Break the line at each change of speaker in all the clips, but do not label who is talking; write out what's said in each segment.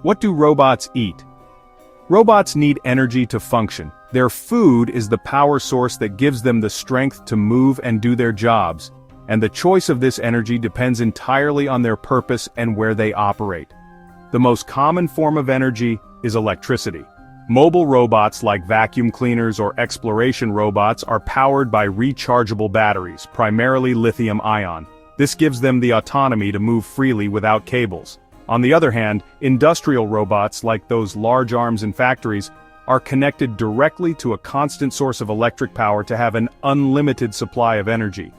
What do robots eat? Robots need energy to function. Their food is the power source that gives them the strength to move and do their jobs, and the choice of this energy depends entirely on their purpose and where they operate. The most common form of energy is electricity. Mobile robots like vacuum cleaners or exploration robots are powered by rechargeable batteries, primarily lithium-ion. This gives them the autonomy to move freely without cables. On the other hand, industrial robots like those large arms in factories are connected directly to a constant source of electric power to have an unlimited supply of energy.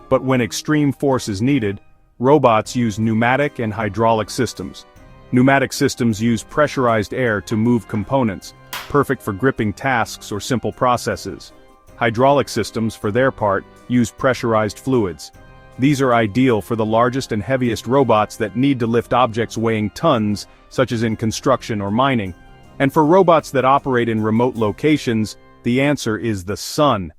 But when extreme force is needed, robots use pneumatic and hydraulic systems. Pneumatic systems use pressurized air to move components, perfect for gripping tasks or simple processes. Hydraulic systems, for their part, use pressurized fluids. These are ideal for the largest and heaviest robots that need to lift objects weighing tons, such as in construction or mining. And for robots that operate in remote locations, the answer is the sun.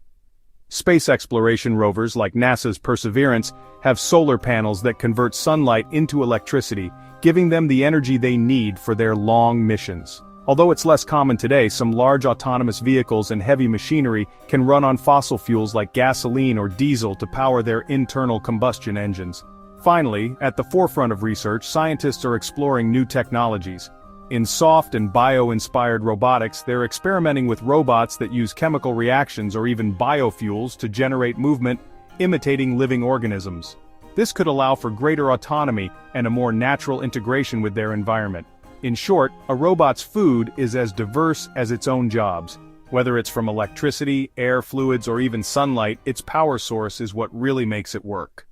Space exploration rovers like NASA's Perseverance have solar panels that convert sunlight into electricity, giving them the energy they need for their long missions. Although it's less common today, some large autonomous vehicles and heavy machinery can run on fossil fuels like gasoline or diesel to power their internal combustion engines. Finally, at the forefront of research, scientists are exploring new technologies. In soft and bio-inspired robotics, they're experimenting with robots that use chemical reactions or even biofuels to generate movement, imitating living organisms. This could allow for greater autonomy and a more natural integration with their environment. In short, a robot's food is as diverse as its own jobs. Whether it's from electricity, air fluids, or even sunlight, its power source is what really makes it work.